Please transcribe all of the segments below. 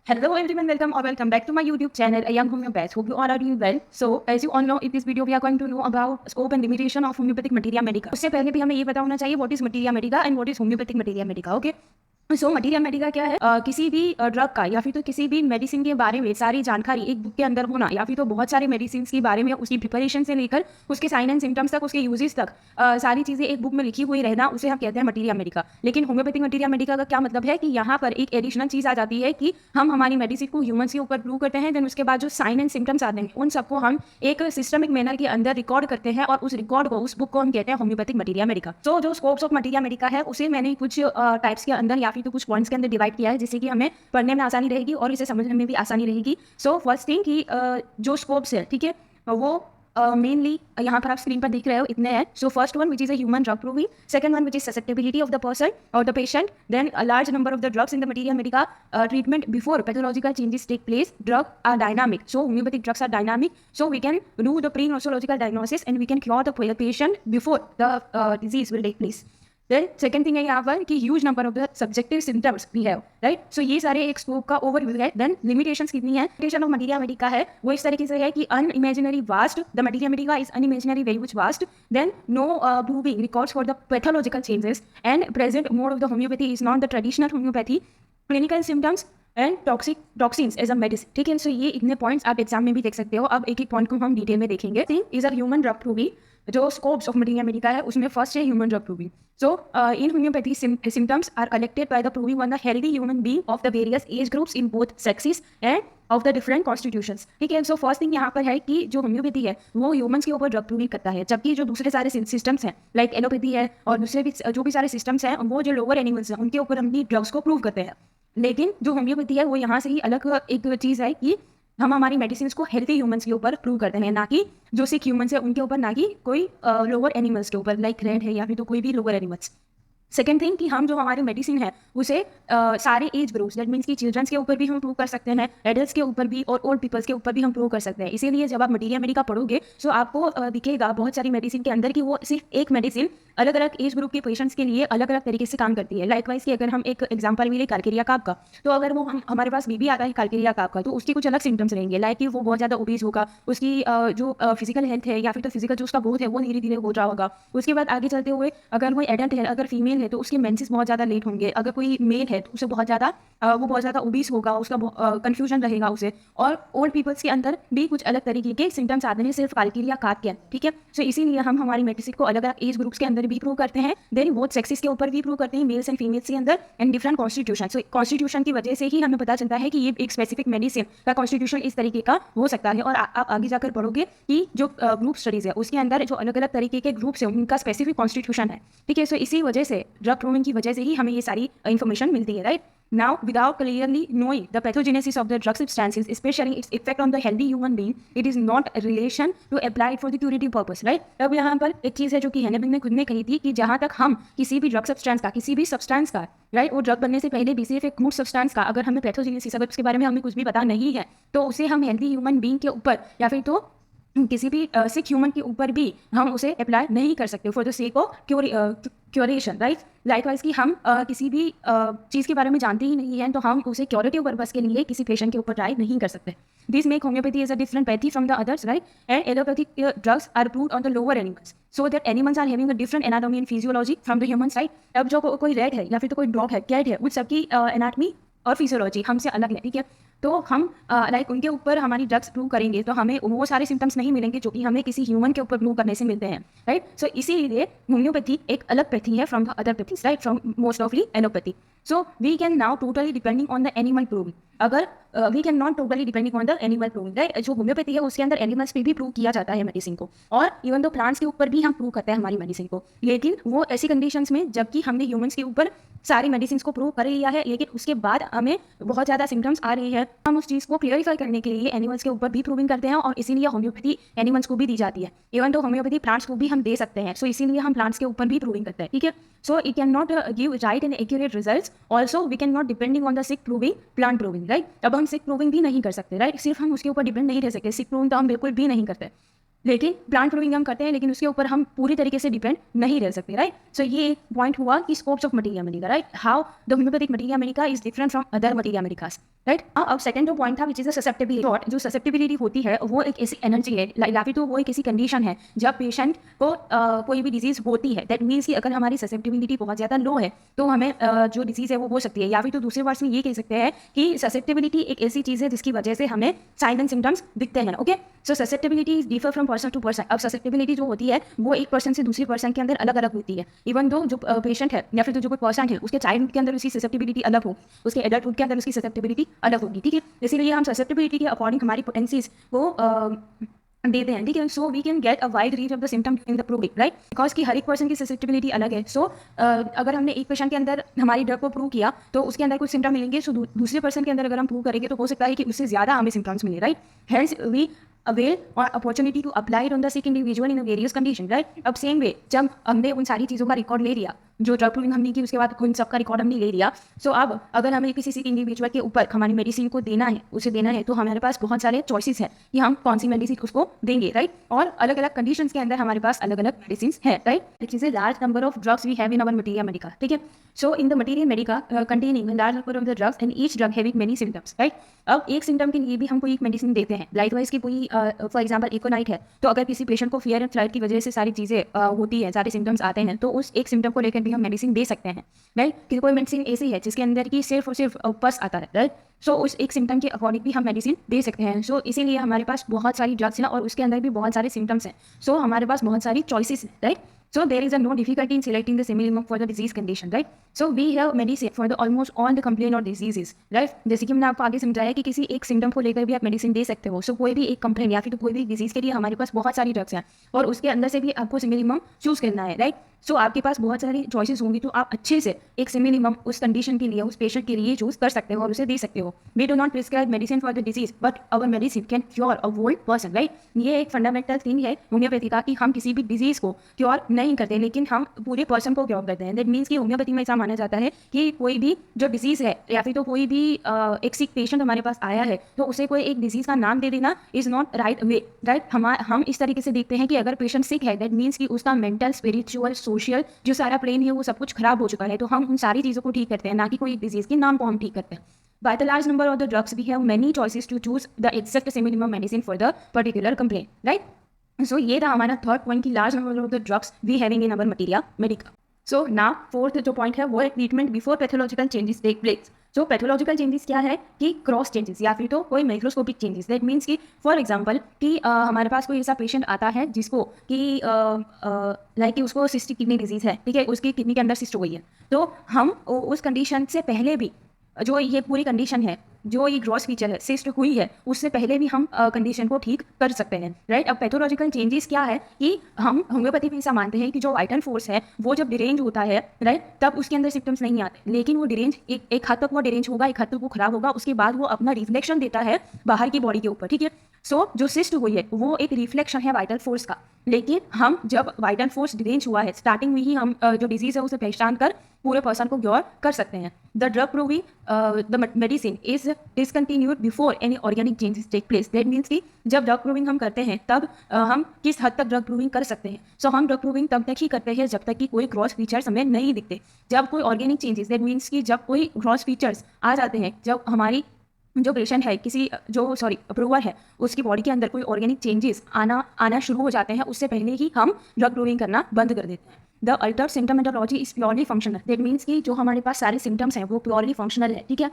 Hello everyone, welcome or welcome back to my YouTube channel, A Young Homeopath. Hope you all are doing well. So, as you all know, in this video we are going to know about scope and limitation of homeopathic materia medica. उससे पहले भी हमें ये पता होना चाहिए what is materia medica and what is homeopathic materia medica. Okay. So materia Medica क्या है? किसी भी ड्रग का या फिर तो किसी भी मेडिसिन के बारे में सारी जानकारी एक बुक के अंदर होना, या फिर तो बहुत सारे मेडिसिन के बारे में उसकी प्रिपरेशन से लेकर उसके साइन एंड सिम्टम्स तक, उसके यूजेस तक सारी चीज़ें एक बुक में लिखी हुई रहना, उसे हम कहते हैं मटीरिया मेडिका. लेकिन होम्योपैथिक मटीरिया मेडिका का क्या मतलब है कि यहाँ पर एक एडिशनल चीज़ आ जाती है कि हम हमारी मेडिसिन को ह्यूमन्स के ऊपर प्रूव करते हैं. देन उसके बाद जो साइन एंड सिम्टम्स आते हैं उन सबको हम एक सिस्टमिक मैनर के अंदर रिकॉर्ड करते हैं और उस रिकॉर्ड को, उस बुक को हम कहते हैं होम्योपैथिक मटीरिया मेडिका. तो जो स्कोप्स ऑफ मटीरिया मेडिका है उसे मैंने कुछ टाइप्स के अंदर या फिर तो कुछ पॉइंट्स के अंदर डिवाइड किया है, जिससे कि हमें पढ़ने में आसानी रहेगी और इसे समझने में भी आसानी रहेगी. सो फर्स्ट थिंग कि जो स्कोप्स है, ठीक है, वो मेनली यहाँ पर आप स्क्रीन पर देख रहे हो इतने हैं. So first one which is a human drug proving, second one which is susceptibility of the person और the patient, then a large number of the drugs in the materia medica, treatment before pathological changes take place, drug are dynamic. So homeopathic drugs are dynamic, so we can do the pre-nosological diagnosis and we can cure the patient before the disease will take place. Then second thing है यहाँ पर कि huge number of the subjective symptoms we have, right? So ये सारे एक scope का overview है. Then limitations कितनी है? Limitation of materia medica है वो इस तरीके से है कि unimaginary vast, the materia medica is unimaginary very much vast. Then no proving records for the pathological changes, and present mode of the homeopathy is not the traditional homeopathy. Clinical symptoms and toxins as a medicine. ठीक है, सो ये इतने points आप exam में भी देख सकते हो. अब एक एक पॉइंट को हम डिटेल में देखेंगे. Is a human drug proving. जो स्कोप्स ऑफ मटीरिया मेडिका है उसमें फर्स्ट है human drug proving. So in homeopathy symptoms are collected by the proving on the healthy human being of the various age groups in both sexes and of the different constitutions. ठीक है, so first thing यहाँ पर है कि जो homeopathy है वो humans के ऊपर ड्रग प्रूविंग करता है, जबकि जो दूसरे सारे सिस्टम्स हैं लाइक एलोपैथी है और दूसरे भी जो भी सारे सिस्टम्स हैं वो जो लोअर एनिमल्स हैं उनके ऊपर अपनी ड्रग्स को प्रूव करते हैं. लेकिन जो होम्योपैथी है वो यहाँ से ही अलग एक चीज़ है कि हम हमारी मेडिसिन को हेल्थी ह्यूमंस के ऊपर प्रूव करते हैं, ना कि जो सिक ह्यूमंस है उनके ऊपर, ना कि कोई लोअर एनिमल्स के ऊपर लाइक रेड है या फिर तो कोई भी लोअर एनिमल्स. सेकेंड थिंग कि हम जो हमारी मेडिसिन है उसे सारे एज ग्रुप्स, दैट मीन्स कि चिल्ड्रंस के ऊपर भी हम प्रूव कर सकते हैं, एडल्ट्स के ऊपर भी और ओल्ड पीपल्स के ऊपर भी हम प्रूव कर सकते हैं. इसीलिए जब आप मटीरिया मेडिका पढ़ोगे तो आपको दिखेगा बहुत सारी मेडिसिन के अंदर कि वो सिर्फ एक मेडिसिन अलग अलग एज ग्रुप के पेशेंट्स के लिए अलग अलग तरीके से काम करती है. लाइकवाइज कि अगर हम एक एग्जांपल मिले कालकेरिया काप का, तो अगर वो हमारे पास बीबी आता है कालकेरिया काप का, तो उसके कुछ अलग सिम्टम्स रहेंगे, लाइक कि वो बहुत ज़्यादा ओबीज होगा, उसकी जो फिजिकल हेल्थ है या फिर तो फिजिकल जो उसका ग्रोथ है वो धीरे धीरे हो रहा होगा. उसके बाद आगे चलते हुए अगर कोई एडल्ट है, अगर फीमेल है तो उसके मेंसेस बहुत ज़्यादा लेट होंगे, अगर कोई मेल है तो उसे बहुत ज़्यादा वो बहुत ज़्यादा ओबीस होगा, उसका कन्फ्यूजन रहेगा उसे. और ओल्ड पीपल्स के अंदर भी कुछ अलग तरीके के सिम्टम्स आते हैं सिर्फ कालकेरिया काप के. ठीक है, सो इसीलिए हम हमारी मेडिसिन को अलग अलग एज ग्रुप्स के अंदर भी प्रूव करते हैं, देन बोथ सेक्सेस के ऊपर भी प्रूव करते हैं, मेल्स एंड फीमेल्स के अंदर, and different constitution. So constitution की वजह से ही हमें पता चलता है कि ये एक स्पेसिफिक मेडिसिन का कॉन्स्टिट्यूशन इस तरीके का हो सकता है. और आप आगे जाकर पढ़ोगे कि जो ग्रुप स्टडीज है उसके अंदर जो अलग अलग तरीके के ग्रुप्स है उनका स्पेसिफिक कॉन्स्टिट्यूशन है. ठीक है, सो इसी वजह से ड्रग प्रूविंग की वजह से ही हमें ये सारी इन्फॉर्मेशन मिलती है, right. Now, without clearly knowing the pathogenesis of the drug substances, especially its effect on the healthy human being, it is not a relation to apply it for the curative purpose, right? अब यहाँ पर एक चीज़ है जो कि हेनेबिंग ने खुद ने कही थी कि जहाँ तक हम किसी भी ड्रग सब्सटेंस का, किसी भी सब्सटेंस का, राइट, वो ड्रग बनने से पहले भी सिर्फ एक गुड सब्सटेंस का अगर हमें पैथोजेनेसिस, अगर उसके बारे में हमें कुछ भी पता नहीं है, तो उसे हम हेल्दी ह्यूमन बीइंग के ऊपर या फिर तो किसी भी सिक ह्यूमन के ऊपर भी हम उसे अप्लाई नहीं कर सकते for the sake of curation, right. Likewise कि हम किसी भी चीज़ के बारे में जानते ही नहीं हैं तो हम उसे क्योरेटिव पर्पस के लिए किसी पेशेंट के ऊपर ट्राई नहीं कर सकते. This make homeopathy is a different pathy from the others, right. And allopathic drugs are approved on the lower animals, so that animals are having a different anatomy and physiology from the human side. अब जो कोई red है या फिर तो कोई dog है, cat है, उन सबकी एनाटमी और फिजियोलॉजी हमसे अलग है. ठीक है, तो हम लाइक उनके ऊपर हमारी ड्रग्स प्रूव करेंगे तो हमें वो सारे सिम्टम्स नहीं मिलेंगे जो कि हमें किसी ह्यूमन के ऊपर प्रूव करने से मिलते हैं, राइट. सो इसीलिए होम्योपैथी एक अलग पैथी है from the other pathies, right, from most awfully allopathy. So we can now totally depending on the animal proving. अगर we can not totally depending on the animal proving, right. जो homeopathy है उसके अंदर animals पे भी prove किया जाता है मेडिसिन को, और इवन दो प्लांट्स के ऊपर भी हम प्रूव करते हैं हमारी मेडिसिन को, लेकिन वो ऐसी कंडीशंस में जबकि हमने ह्यूमंस के ऊपर सारी मेडिसिन को प्रूव कर लिया है, लेकिन उसके बाद हमें बहुत ज़्यादा सिम्टम्स आ रही है, हम उस चीज़ को क्लियरिफाई करने के लिए एनिमल्स के ऊपर भी प्रूविंग करते हैं, और इसीलिए होम्योपैथी एनिमल्स को भी दी जाती है. इवन तो होम्योपैथी प्लांट्स को भी हम दे सकते हैं, सो इसीलिए हम प्लांट्स के ऊपर भी प्रूविंग करते हैं. ठीक है, so it can not give right and accurate results. Also we can not depending on the sick proving plant proving, right. अब हम सिक प्रूविंग भी नहीं कर सकते, राइट. सिर्फ हम उसके ऊपर डिपेंड नहीं रह सकते, सिक प्रूविंग तो हम बिल्कुल भी नहीं करते, लेकिन प्लांट प्रूविंग हम करते हैं, लेकिन उसके ऊपर हम पूरी तरीके से डिपेंड नहीं रह सकते, राइट. सो ये पॉइंट हुआ कि scopes of materia medica, right. How the homeopathic materia medica is different from other materia medicas. Right. अब सेकंड जो पॉइंट था विच इज ससेप्टेबिलिटी। जो ससेप्टेबिलिटी होती है वो एक ऐसी एनर्जी है या फिर तो वो एक ऐसी कंडीशन है जब पेशेंट को कोई भी डिजीज होती है। दैट मीन्स कि अगर हमारी ससेप्टेबिलिटी बहुत ज़्यादा लो है तो हमें जो डिजीज है वो हो सकती है। या फिर तो दूसरे वर्ड्स में ये कह सकते हैं कि ससेप्टेबिलिटी एक ऐसी चीज़ है जिसकी वजह से हमें साइन एंड सिम्टम्स दिखते हैं। Okay, so susceptibility is differ from person to person. अब ससेप्टेबिलिटी जो होती है वो एक पर्सन से दूसरे पर्सन के अंदर अलग अलग होती है। इवन दो जो पेशेंट है या फिर तो जो कोई पर्सन है उसके चाइल्डहुड के अंदर उसकी ससेप्टेबिलिटी अलग हो, उसके एडल्टहुड के अंदर उसकी ससेप्टेबिलिटी अलग होगी। ठीक है, इसीलिए हम ससेप्टेबिलिटी के अकॉर्डिंग हमारी पोटेंसीज को देते हैं। ठीक है, so we can get a wide range of the symptom in the proving, right, because कि हर एक पर्सन की ससेप्टेबिलिटी अलग है। सो अगर हमने एक पेशेंट के अंदर हमारी ड्रग को प्रूव किया तो उसके अंदर कुछ सिम्टम मिलेंगे, सो दूसरे पर्सन के अंदर अगर हम प्रूव करेंगे तो हो सकता है कि उससे ज़्यादा हमें सिम्टम्स मिले, right. Hence we avail our opportunity to apply on the sick individual in various condition, right. अब सेम वे जब हमने उन सारी चीज़ों का रिकॉर्ड ले लिया, जो ड्रग प्रूविंग हमने की उसके बाद उन सब का रिकॉर्ड हमने ले लिया। सो अब अगर हमें किसी सिक इंडिविजुअल के ऊपर हमारी मेडिसिन को देना है, उसे देना है, तो हमारे पास बहुत सारे चॉइसेस हैं कि हम कौन सी मेडिसिन उसको देंगे, राइट। और अलग अलग कंडीशंस के अंदर हमारे पास अलग अलग मेडिसिन है, right. This is a large number of drugs we have in our materia medica. ठीक है, so in the materia medica containing large number of the drugs and each drug having many symptoms, right. अब एक symptom के लिए भी हम कोई एक मेडिसिन देते हैं। लाइकवाइज की कोई फॉर एग्जाम्पल इकोनाइट है, तो अगर किसी पेशेंट को फियर एंड फ्लाइट की वजह से सारी चीज़ें होती है, सारे सिम्टम्स आते हैं, तो उस एक सिम्टम को लेकर भी हम मेडिसिन दे सकते हैं, राइट। कि कोई मेडिसिन ऐसी है जिसके अंदर की सिर्फ और सिर्फ पस आता है, राइट। सो उस एक सिम्टम के अकॉर्डिंग भी हम मेडिसिन दे सकते हैं। सो इसीलिए हमारे पास बहुत सारी ड्रग्स हैं और उसके अंदर भी बहुत सारे सिम्टम्स हैं। सो हमारे पास बहुत सारी चॉइसेस हैं, right. So there is a no difficulty in selecting the similar for the disease condition, right? So we have medicine for the almost all the complaint or diseases, right? जैसे कि मैंने आपको आगे समझाया कि किसी एक सिम्टम को लेकर भी आप मेडिसिन दे सकते हो। कोई भी एक कंप्लेंट या फिर तो कोई भी डिजीज के लिए हमारे पास बहुत सारी ड्रग्स हैं और उसके अंदर से भी आपको सिमिलिमम चूज करना है, राइट। सो आपके पास बहुत सारी चॉइसेस होंगी तो आप अच्छे से एक सिमिलिमम उस कंडीशन के लिए, उस पेशेंट के लिए चूज कर सकते हो और उसे दे सकते हो। We do not prescribe medicine for the disease but our medicine can cure a whole person, right. ये एक फंडामेंटल थिंग है होम्योपैथी का कि हम किसी भी डिजीज को क्योर नहीं करते लेकिन हम पूरे पर्सन को क्योर करते हैं। दैट मीन्स कि होम्योपैथी में ऐसा माना जाता है कि कोई भी जो डिजीज है या फिर तो कोई भी एक सिक पेशेंट हमारे पास आया है तो उसे कोई एक डिजीज का नाम दे देना is not right way, right. हम इस तरीके से देखते हैं कि अगर पेशेंट सिक है दैट मीन्स कि उसका मेंटल, स्पिरिचुअल, सोशल जो सारा प्लेन है वो सब कुछ खराब हो चुका है, तो हम उन सारी चीज़ों को ठीक करते हैं, ना कि कोई डिजीज के नाम को हम ठीक करते हैं। By the large number of the drugs, we have many choices to choose the exact similar medicine for the particular complaint, right? So ये था हमारा थर्ड पॉइंट की large number of the drugs we having in our materia medica. So now fourth जो point है वो है treatment before pathological changes take place. So pathological changes क्या है कि क्रॉस चेंजेस या फिर तो कोई माइक्रोस्कोपिक चेंजेस। दैट मीन्स कि फॉर एग्जांपल कि हमारे पास कोई ऐसा पेशेंट आता है जिसको कि लाइक कि उसको सिस्टिक किडनी डिजीज है, ठीक है, उसकी किडनी के अंदर सिस्ट हो गई है, तो हम उस कंडीशन से पहले भी जो ये पूरी कंडीशन है, जो ये ग्रॉस फीचर है, सिस्ट हुई है, उससे पहले भी हम कंडीशन को ठीक कर सकते हैं, राइट। अब पैथोलॉजिकल चेंजेस क्या है कि हम होम्योपैथी में ऐसा मानते हैं कि जो वाइटल फोर्स है वो जब डिरेंज होता है, राइट, तब उसके अंदर सिम्टम्स नहीं आते, लेकिन वो डिरेंज एक हद तक वो डिरेंज होगा, एक हद तक वो खराब होगा, उसके बाद वो अपना रिफ्लेक्शन देता है बाहर की बॉडी के ऊपर, ठीक है। सो जो सिस्ट हुई है वो एक रिफ्लेक्शन है वाइटल फोर्स का, लेकिन हम जब वाइटल फोर्स डिरेंज हुआ है स्टार्टिंग में ही हम जो डिजीज है उसे पहचान कर पूरे पर्सन को क्योर कर सकते हैं। The drug proving the medicine is discontinued before any organic changes take place. That means कि जब ड्रग प्रूविंग हम करते हैं तब हम किस हद तक ड्रग प्रूविंग कर सकते हैं। सो हम ड्रग प्रूविंग तब तक ही करते हैं जब तक कि कोई क्रॉस फीचर्स हमें नहीं दिखते। जब कोई ऑर्गेनिक चेंजेस, दैट मीन्स कि जब कोई क्रॉस फीचर्स आ जाते हैं, जब हमारी जो पेशेंट है किसी जो अप्रूवर है उसकी बॉडी के अंदर कोई ऑर्गेनिक चेंजेस आना शुरू हो जाते हैं, उससे पहले ही हम ड्रग प्रूविंग करना बंद कर देते हैं। The Altered symptomatology is purely functional. That means कि जो हमारे पास सारे सिम्टम्स हैं वो प्योरली फंक्शनल है, ठीक है।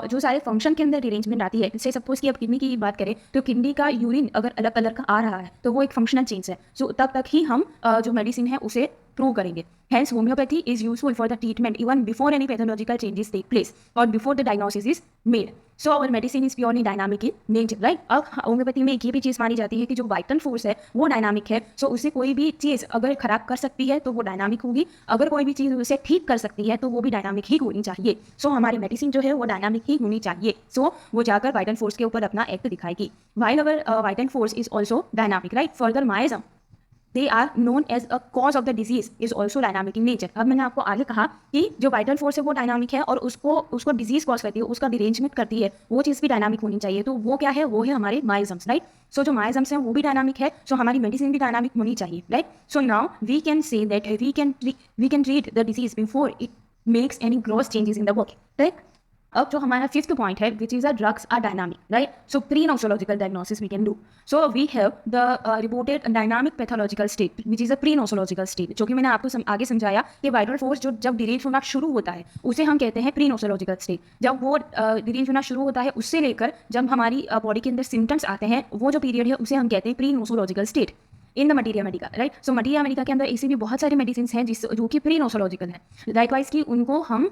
जो सारे फंक्शन के अंदर डिरेंजमेंट आती है, जैसे सपोज कि अब किडनी की बात करें तो किडनी का यूरिन अगर अलग कलर का आ रहा है तो वो एक फंक्शनल चेंज है। सो तब तक ही हम जो मेडिसिन है उसे प्रूव करेंगे। Hence, homeopathy is useful for the treatment even before any pathological changes take place or before the diagnosis is made. So our medicine is purely dynamic in nature, right? अब homeopathy में एक ये भी चीज़ मानी जाती है कि जो वाइटल फोर्स है वो डायनामिक है। सो उससे कोई भी चीज़ अगर खराब कर सकती है तो वो डायनामिक होगी, अगर कोई भी चीज़ उसे ठीक कर सकती है तो वो भी डायनामिक ही होनी चाहिए। सो हमारी मेडिसिन जो है वो डायनामिक ही होनी चाहिए। सो वो जाकर वाइटल फोर्स के ऊपर अपना एक्ट दिखाएगी। While our vital force is also dynamic, right. Further miasm they are known as a cause of the disease is also dynamic in nature। अब मैंने आपको आगे कहा कि जो वाइटल फोर्स है वो डायनामिक है और उसको डिजीज कॉज करती है, उसका डिरेंजमेंट करती है, वो चीज़ भी डायनामिक होनी चाहिए। तो वो क्या है, वो है हमारे माइजम्स, राइट। सो जो माइजम्स हैं वो भी डायनामिक है, सो हमारी मेडिसिन भी डायनामिक होनी चाहिए, right. So now we can say that we can treat the disease before it makes any gross changes in the body, right. अब जो हमारा फिफ्थ पॉइंट है, which is drugs are dynamic, right? So pre nosological diagnosis we can do. So we have the reported dynamic pathological state which is a pre nosological state, जो कि मैंने आपको आगे समझाया कि वाइटल फोर्स जो जब डिरेंज होना शुरू होता है उसे हम कहते हैं प्री नोसोलॉजिकल स्टेट. जब वो डिरेंज होना शुरू होता है उससे लेकर जब हमारी बॉडी के अंदर सिम्टम्स आते हैं, वो जो पीरियड है उसे हम कहते हैं pre nosological state in the materia medica, right? So materia Medica के अंदर ऐसी भी बहुत सारी मेडिसिन हैं जो कि प्री नोसोलॉजिकल है. लाइकवाइज कि उनको हम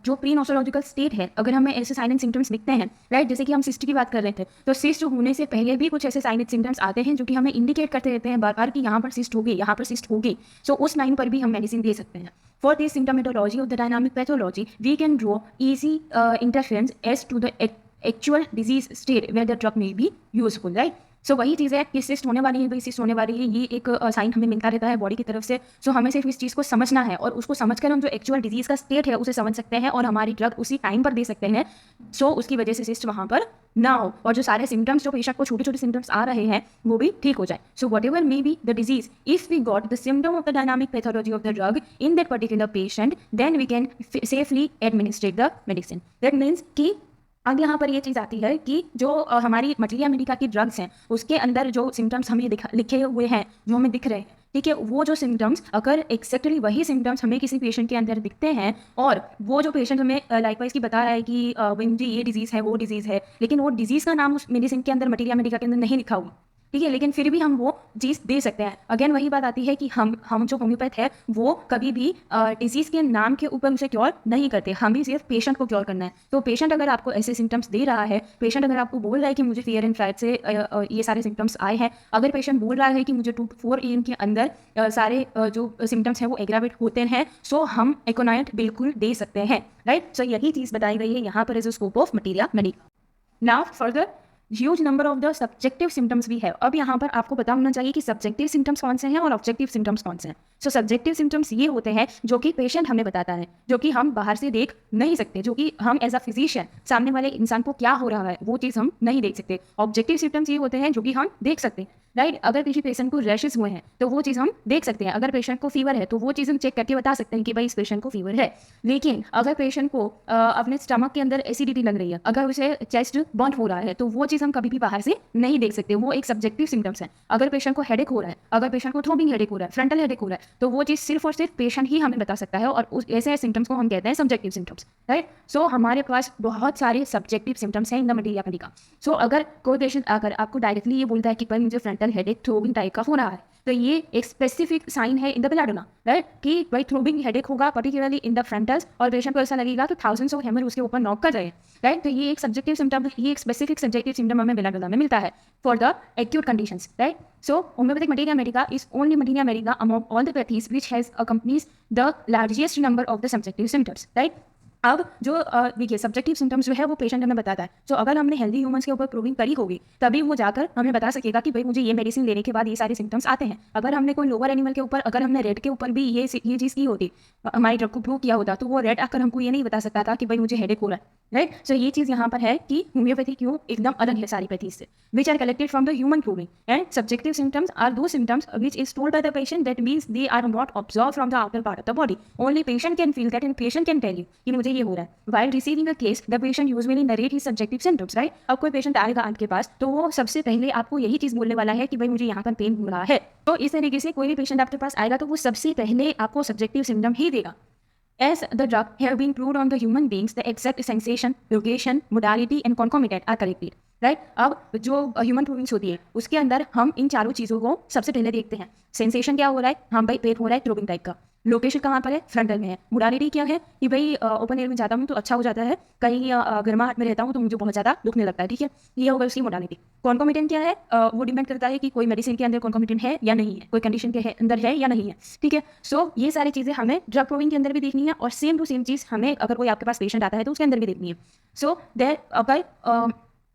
जो प्री नोसोलॉजिकल स्टेट है, अगर हमें ऐसे साइन एंड सिम्टम्स दिखते हैं, राइट, जैसे कि हम सिस्ट की बात कर रहे थे, तो सिस्ट होने से पहले भी कुछ ऐसे साइन एंड सिम्टम्स आते हैं जो कि हमें इंडिकेट करते रहते हैं बार बार कि यहाँ पर सिस्ट होगी, यहाँ पर सिस्ट होगी. सो उस लाइन पर भी हम मेडिसिन दे सकते हैं. For this symptomatology of the dynamic pathology, we can draw easy interference as to the actual disease state where the drug may be useful, right? सो वही चीज़ है कि सिस्ट होने वाली है, भाई सिस्ट होने वाली है, ये एक साइन हमें मिलता रहता है बॉडी की तरफ से. सो हमें सिर्फ इस चीज़ को समझना है और उसको समझकर हम जो एक्चुअल डिजीज़ का स्टेट है उसे समझ सकते हैं और हमारी ड्रग उसी टाइम पर दे सकते हैं. सो उसकी वजह से सिस्ट वहाँ पर ना हो और जो सारे सिम्टम्स जो पेशेंट को छोटे छोटे सिम्टम्स आ रहे हैं वो भी ठीक हो जाए. So whatever may be the disease, if we got the symptom of the dynamic pathology of the drug in that particular patient, then we can safely administrate the medicine. That means कि अब यहाँ पर ये चीज़ आती है कि जो हमारी मटीरिया मेडिका की ड्रग्स हैं उसके अंदर जो सिम्टम्स हमें लिखे हुए हैं, जो हमें दिख रहे हैं, ठीक है, वो जो सिम्टम्स अगर एक्जैक्टली वही सिम्टम्स हमें किसी पेशेंट के अंदर दिखते हैं और वो जो पेशेंट हमें लाइकवाइज की बता रहा है कि मुझे ये डिजीज़ है, वो डिजीज़ है, लेकिन वो डिजीज़ का नाम उस मेडिसिन के अंदर, मटीरिया मेडिका के अंदर नहीं लिखा हुआ, ठीक है, लेकिन फिर भी हम वो चीज़ दे सकते हैं. अगेन वही बात आती है कि हम जो होम्योपैथ है वो कभी भी डिजीज़ के नाम के ऊपर उसे क्योर नहीं करते, हम भी सिर्फ पेशेंट को क्योर करना है. तो पेशेंट अगर आपको ऐसे सिम्टम्स दे रहा है, पेशेंट अगर आपको बोल रहा है कि मुझे फीवर एंड फ्लाइट से ये सारे सिम्टम्स आए हैं, अगर पेशेंट बोल रहा है कि मुझे 2 to 4 AM के अंदर सारे जो सिम्टम्स हैं वो एग्रावेट होते हैं, सो हम एकोनाइट बिल्कुल दे सकते हैं, राइट? सो यही चीज़ बताई गई है यहाँ पर as a scope of materia medica. Now further huge number of the subjective symptoms भी है. अब यहाँ पर आपको पता होना चाहिए कि सब्जेक्टिव सिम्टम्स कौन से हैं और ऑब्जेक्टिव सिम्टम्स कौन से हैं. सो सब्जेक्टिव सिम्टम्स ये होते हैं जो कि पेशेंट हमें बताता है, जो कि हम बाहर से देख नहीं सकते, जो कि हम एज अ फिजिशियन सामने वाले इंसान को क्या हो रहा है वो चीज़ हम नहीं देख सकते. ऑब्जेक्टिव सिम्टम्स ये होते हैं जो कि हम देख सकते हैं, राइट? अगर किसी पेशेंट को रैशेस हुए हैं तो वो चीज़ हम देख सकते हैं. अगर पेशेंट को फीवर है तो वो चीज़ हम चेक करके बता सकते हैं कि भाई इस पेशेंट को फीवर है. लेकिन अगर पेशेंट को अपने स्टमक के अंदर एसिडिटी लग रही है, अगर उसे चेस्ट बर्न हो रहा है, तो वो चीज़ हम कभी भी बाहर से नहीं देख सकते. वो एक सब्जेक्टिव सिम्टम्स है. अगर पेशेंट को हेडेक हो रहा है, अगर पेशेंट को थ्रोबिंग हेडेक हो रहा है, फ्रंटल हेडेक हो रहा है, तो वो चीज़ सिर्फ और सिर्फ पेशेंट ही हमें बता सकता है और उस ऐसे सिम्टम्स को हम कहते हैं सब्जेक्टिव सिम्टम्स, राइट? सो हमारे पास बहुत सारे सब्जेक्टिव सिम्टम्स हैं इन द मटीरिया मेडिका. सो अगर कोई पेशेंट अगर आपको डायरेक्टली ये बोलता है कि भाई मुझे फ्रंटल हेडेक, थ्रोबिंग टाइप का हो रहा है, तो ये एक स्पेसिफिक साइन है इन द बेलाडोना, राइट? कि भाई थ्रोबिंग हेडेक होगा पर्टिकुलरली इन द फ्रंटल्स और पेशेंट को ऐसा लगेगा तो थाउजेंड्स ऑफ हैमर उसके ऊपर नॉक कर रहे हैं, राइट? तो ये एक सब्जेक्टिव सिम्टम, ये एक स्पेसिफिक सब्जेक्टिव सिम्टम हमें बेलाडोना में मिलता है for the acute conditions, right? So homeopathic materia medica is only materia medica among all the pathies which has accompanies the largest number of the subjective symptoms, right? अब जो देखिए subjective symptoms जो है वो patient हमें बताता है. तो अगर हमने हेल्दी ह्यूमंस के ऊपर प्रूविंग करी होगी तभी वो जाकर हमें बता सकेगा कि भाई मुझे ये मेडिसिन लेने के बाद ये सारे सिम्टम्स आते हैं. अगर हमने कोई लोअर एनिमल के ऊपर, अगर हमने रेड के ऊपर भी ये चीज़ की होती, हमारी ड्रग को प्रूव किया होता, तो वो रेड आकर हमको ये नहीं बता सकता था कि भाई मुझे हेडेक हो रहा है, राइट? सो ये चीज़ यहाँ पर है कि होम्योपैथी क्यों एकदम अलग है सारी पैथीज से, which are collected from the human proving. And subjective symptoms are those symptoms which is told by the patient, that means they are not observe from the outer part of the body. Only patient can feel that and patient can tell you कि मुझे ये हो रहा है. While receiving a case, the patient usually narrate his subjective symptoms, right? अब कोई patient आएगा आपके पास तो वो सबसे पहले आपको यही चीज़ बोलने वाला है कि भाई मुझे यहाँ पर पेन हो रहा है. तो इस तरीके से कोई भी पेशेंट आपके पास आएगा तो वो सबसे पहले आपको सब्जेक्टिव सिम्टम ही देगा. As the drug have been proved on the human beings, the exact sensation, location, modality and concomitant are collected. Right? अब जो ह्यूमन प्रूविंग्स होती है उसके अंदर हम इन चारों चीज़ों को सबसे पहले देखते हैं. सेंसेशन क्या हो रहा है, हम भाई पेन हो रहा है थ्रोबिंग टाइप का. लोकेशन कहाँ पर है, फ्रंटल में है. मोडालिटी क्या है कि भाई ओपन एयर में जाता हूँ तो अच्छा हो जाता है, कहीं गर्माहट में रहता हूँ तो मुझे बहुत ज़्यादा दुखने लगता है, ठीक है, ये होगा उसकी मोडालिटी. कॉन्कोमिटेंट क्या है, वो डिपेंड करता है कि कोई मेडिसिन के अंदर कॉन्कोमिटेंट है या नहीं है, कोई कंडीशन के अंदर है या नहीं है, ठीक है. सो ये सारी चीज़ें हमें ड्रग प्रूविंग के अंदर भी देखनी है और सेम टू सेम चीज़ हमें अगर कोई आपके पास पेशेंट आता है तो उसके अंदर भी देखनी है. सो देयर अगर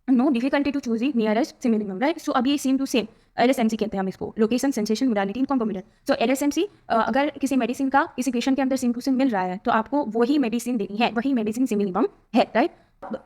no difficulty to choosing nearest similar, right? So अभी सेम टू सेम LSMC कहते हैं हम इसको, location, sensation, modality, concomitant. So LSMC अगर किसी मेडिसिन का किसी पेशेंट के अंदर सिम टू सिम मिल रहा है तो आपको वही मेडिसिन देनी है, वही मेडिसिन सिमिलम है, राइट?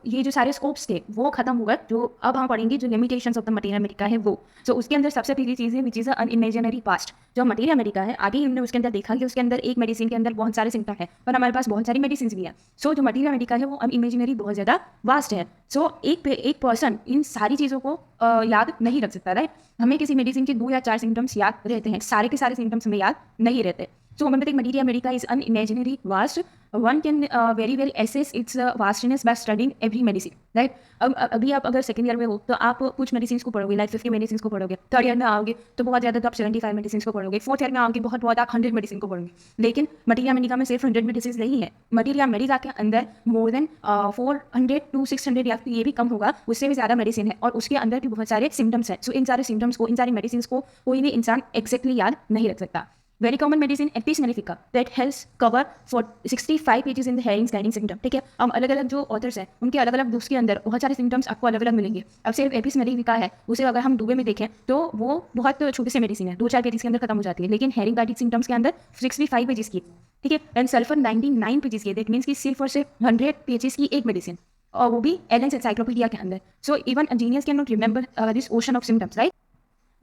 ये जो सारे स्कोप्स थे वो खत्म हो गए, जो अब हम पढ़ेंगे जो limitations of the material America है वो। सो उसके अंदर सबसे पहली चीज़ है विच इज़ अनइमेजिनरी पास्ट। जो मटीरियल अमेरिका है, आगे हमने उसके अंदर देखा कि उसके अंदर एक मेडिसिन के अंदर बहुत सारे सिम्टम है और हमारे पास बहुत सारी मेडिसिन भी है। सो जो मटीरियल अमेरिका है वो अनइमेजिनरी बहुत ज़्यादा वास्ट है। सो एक पर्सन इन सारी चीज़ों को याद नहीं रख सकता, राइट। हमें किसी मेडिसिन के 2 या 4 सिम्टम्स याद रहते हैं, सारे के सारे सिम्टम्स हमें याद नहीं रहते। So homeopathic materia medica is unimaginary vast. One can very well assess its vastness by studying every medicine, right? अब अभी आप अगर सेकंड ईयर में हो तो आप कुछ मेडिसिन को पढ़ोगे, लाइक 50 मेडिसिन को पढ़ोगे। थर्ड ईयर में आओगे तो बहुत ज़्यादा तो आप 75 मेडिसिन को पढ़ोगे। फोर्थ ईयर में आओगे बहुत आप 100 मेडिसिन को पढ़ोगे। लेकिन मटीरिया मेडिका में सिर्फ 100 मेडिसिन नहीं है। मटीरिया मेडिका के अंदर मोर देन 400 to 600 या फिर ये भी कम होगा, उससे भी ज़्यादा मेडिसिन है और उसके अंदर भी बहुत सारे सिम्टम्स हैं। सो इन सारे सिम्टम्स को, इन सारी मेडिसिन को कोई भी इंसान एक्जैक्टली याद नहीं रख सकता। Very common medicine Apis mellifica that helps cover for 65 pages in the hearing scanning symptom. ठीक है, हम अलग अलग जो ऑथर्स हैं उनके अलग अलग बुक्स के अंदर बहुत सारे सिम्टम्स आपको अलग अलग मिलेंगे। अब सिर्फ एपिस मेलिफिका है, उसे अगर हम डूबे में देखें तो वो बहुत छोटी सी मेडिसिन है, 2-4 पेजेस के अंदर खत्म हो जाती है। लेकिन हेयरिंग गाइडिक सिम्टम्स के अंदर 65 पेजेस की, ठीक है, एंड सल्फर 99 पेजेस की। दैट मीन्स कि सिर्फ और सिर्फ 100 पेजेस की एक मेडिसिन, और वो भी एलेंस एनसाइक्लोपीडिया के अंदर। So even a genius can not remember this ocean of symptoms, right.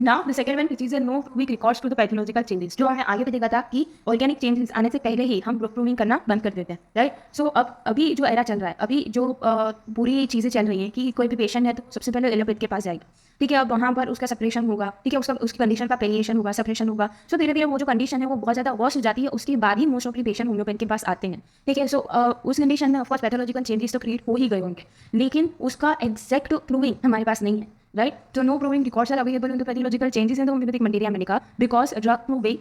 Now the second one which is a no weak records to the pathological changes, जो हमें आगे भी देखा था कि ऑर्गेनिक चेंजेस आने से पहले ही हम प्रूविंग करना बंद कर देते हैं, राइट। सो अब अभी जो एरा चल रहा है, अभी जो पूरी चीज़ें चल रही हैं कि कोई भी पेशेंट है तो सबसे पहले एलोपैथ के पास जाएगा, ठीक है। अब वहाँ पर उसका सेपरेशन होगा, ठीक है, उसकी कंडीशन का पेलिएशन होगा, सेपरेशन होगा। सो धीरे धीरे वो जो कंडीशन है वो बहुत ज़्यादा वर्स हो जाती है, उसके बाद ही most of the patient homeopath के पास आते हैं, ठीक है। सो उस कंडीशन में ऑफकोर्स पैथोलॉजिकल चेंजेस तो क्रिएट हो ही गए होंगे, लेकिन उसका एग्जैक्ट प्रूविंग हमारे पास नहीं है, right? So no proving records are available in the pathological changes in the homeopathic materia medica because drug proving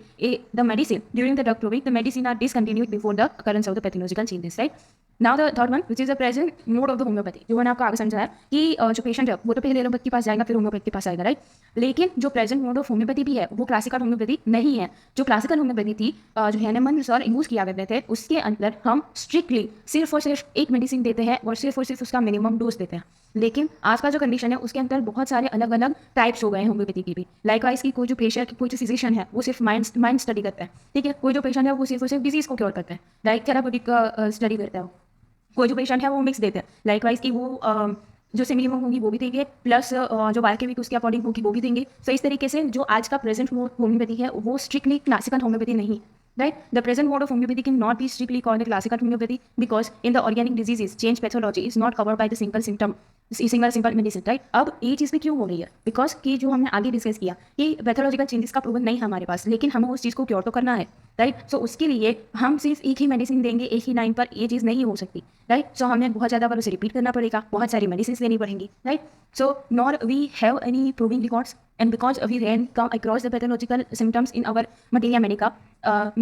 the medicine during the drug proving the medicine are discontinued before the occurrence of the pathological changes, right? Now the third one which is the present mode of the homeopathy, जो मैंने आपको आगे समझाया कि जो patient है वो तो पहले एलोपैथ के पास जाएगा फिर होम्योपैथ के पास आएगा, राइट। लेकिन जो प्रेजेंट मोड ऑफ होम्योपैथी भी है वो क्लासिकल होम्योपैथी नहीं है। जो क्लासिकल होम्योपैथी थी जो हैनेमन सर यूज किया करते थे, उसके अंदर हम स्ट्रिक्टली सिर्फ और सिर्फ एक मेडिसिन देते हैं और सिर्फ उसका मिनिमम डोज देते हैं। लेकिन आज का जो कंडीशन है उसके अंदर बहुत सारे अलग अलग टाइप्स हो गए हैं होम्योपैथी की भी। लाइकवाइज की कोई जो पेशेंट, कोई जो फिजिशियन है वो सिर्फ माइंड स्टडी करता है, ठीक है। कोई जो पेशेंट है वो सिर्फ और सिर्फ डिजीज को क्योर करता है, लाइक थेराप्यूटिक स्टडी करता है। कोई जो पेशेंट है वो मिक्स देते हैं, लाइकवाइज की वो जो सिमिलियम होगी वो भी देंगे, प्लस जो बायोकेमिक उसके अकॉर्डिंग होगी वो भी देंगे। सो इस तरीके से जो आज का प्रेजेंट होम्योपैथी है वो स्ट्रिक्टली क्लासिकल होम्योपैथी नहीं, right? The present mode of homeopathy cannot be strictly called a classical homeopathy because in the organic diseases, change pathology is not covered by the single simple medicine, right? अब ये चीज़ भी क्यों हो रही है? Because कि जो हमने आगे डिस्कस किया कि पैथोलॉजिकल चेंजेस का प्रूवन नहीं है हमारे पास, लेकिन हमें उस चीज़ को क्योर तो करना है, राइट। सो उसके लिए हम सिर्फ एक ही मेडिसिन देंगे एक ही लाइन पर, ये चीज़ नहीं हो सकती, राइट। सो हमें बहुत ज़्यादा बार उसे रिपीट करना पड़ेगा, बहुत सारी मेडिसिन लेनी पड़ेंगी, right. So nor we have any proving records and because we then come across the pathological symptoms in our materia medica,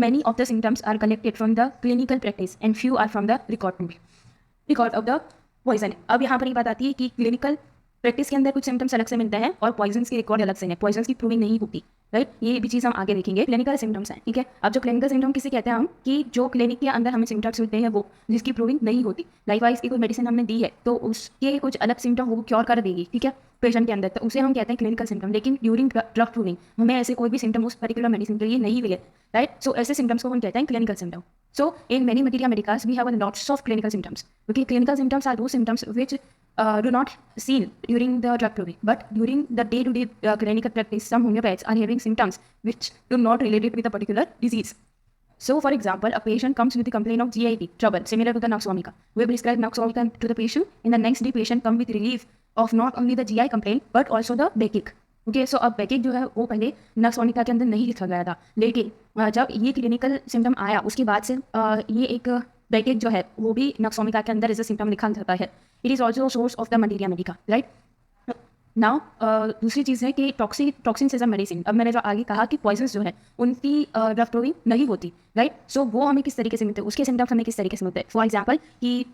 many of the symptoms are collected from the clinical practice and few are from the record of the poison। अब यहाँ पर ये बात आती है कि clinical practice के अंदर कुछ सिम्टम्स अलग से मिलते हैं और पॉइजन्स की रिकॉर्ड अलग से है, पॉइजन्स की प्रूविंग नहीं होती, राइट। ये भी चीज़ हम आगे देखेंगे। क्लिनिकल सिम्टम्स हैं, ठीक है। अब जो क्लिनिकल सिम्टम किसे कहते हैं हम, कि जो क्लिनिक के अंदर हमें सिम्टम्स मिलते हैं वो जिसकी प्रूविंग नहीं होती। लाइकवाइज की कोई मेडिसिन हमने दी है तो उसके कुछ अलग सिम्टम वो क्योर कर देगी, ठीक है, पेशेंट के अंदर, तो उसे हम कहते हैं क्लिनिकल सिम्टम। लेकिन ड्यूरिंग ड्रग प्रूविंग हमें ऐसे कोई भी सिम्टम उस पर्टिकुलर मेडिसिन के लिए नहीं मिले, राइट। सो ऐसे सिम्टम्स को हम कहते हैं clinical symptom. So in many materia medicas we have lots of clinical symptoms, क्योंकि clinical symptoms are those symptoms which do not seen during the drug proving, but during the day-to-day clinical practice, some homeopaths are having symptoms which do not related with a particular disease. So, for example, a patient comes with the complaint of GIT trouble, similar to the Nux vomica. We prescribe Nux vomica to the patient, and the next day patient come with relief of not only the GI complaint but also the backache. Okay, so अब backache जो है वो पहले nux vomica के अंदर नहीं लिखा गया था, लेकिन जब ये क्लिनिकल सिम्टम आया उसके बाद से ये एक बैकेक जो है वो भी नक्स वोमिका के अंदर एज सिम्टम लिखा जाता है। It is also source of the materia medica, right. Now दूसरी चीज़ है कि टॉक्सिन्स एज अ मेडिसिन। अब मैंने जो आगे कहा कि पॉइजन्स जो है उनकी ड्रग प्रूविंग नहीं होती, राइट। सो वो हमें किस तरीके से मिलते हैं, उसके सिम्टम्स हमें किस तरीके से मिलते हैं। फॉर एग्जाम्पल कि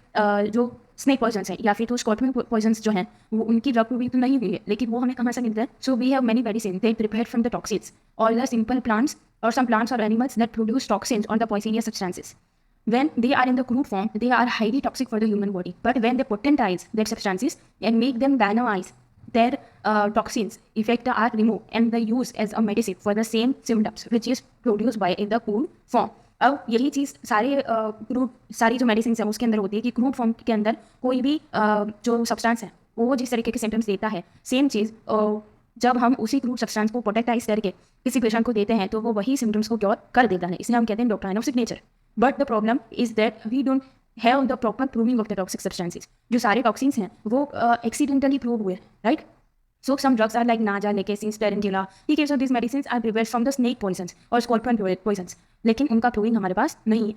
जो स्नेक पॉइजन्स हैं या फिर तो स्कॉर्पियन पॉइजन्स जो हैं वो उनकी ड्रग प्रूविंग तो नहीं हुई है, लेकिन वो हमें कहाँ से मिलते हैं। So we have many medicine they prepared from the toxins और द सिंपल प्लांट्स और सम प्लांट्स और एनिमल्स दैट प्रोड्यूस टॉक्सिन्स और the poisonous substances. When they are in the crude form, they are highly toxic for the human body. But when they potentize their substances and make them dynamize, their toxins effect are removed and they use as a medicine for the same symptoms which is produced by in the crude form. अब यही चीज़ सारी जो medicine है उसके अंदर होती है कि क्रूड फॉर्म के अंदर कोई भी जो सब्सटेंस है वो जिस तरीके के सिम्टम्स देता है, सेम चीज़ जब हम उसी क्रूड सब्सटेंस को प्रोटेक्टाइज करके किसी पेशेंट को देते हैं तो वो वही सिम्टम्स को क्योर कर देता है, इसलिए हम कहते हैं doctrine of signature. But the problem is that we don't have the proper proving of the toxic substances. जो सारे टॉक्सिन्स हैं वो एक्सीडेंटली प्रूव हुए, right? So some drugs are like Naja, Nicotine, Tarantula. The case of these medicines are prepared from the snake poisons or scorpion poisons. लेकिन उनका proving हमारे पास नहीं है।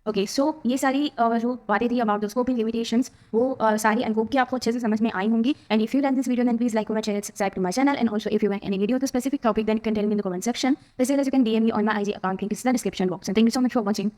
ओके, सो ये सारी जो बातें थी अबाउट द स्कोपिंग लिमिटेशंस वो सारी आई होप कि आपको अच्छे से समझ में आई होंगी। And if you like this video then please like my channel, subscribe to my channel, and also if you like any video the specific topic then you can tell me in the comment section. As well as you can DM me on my IG account, link is in the description box. And thank you so much for watching.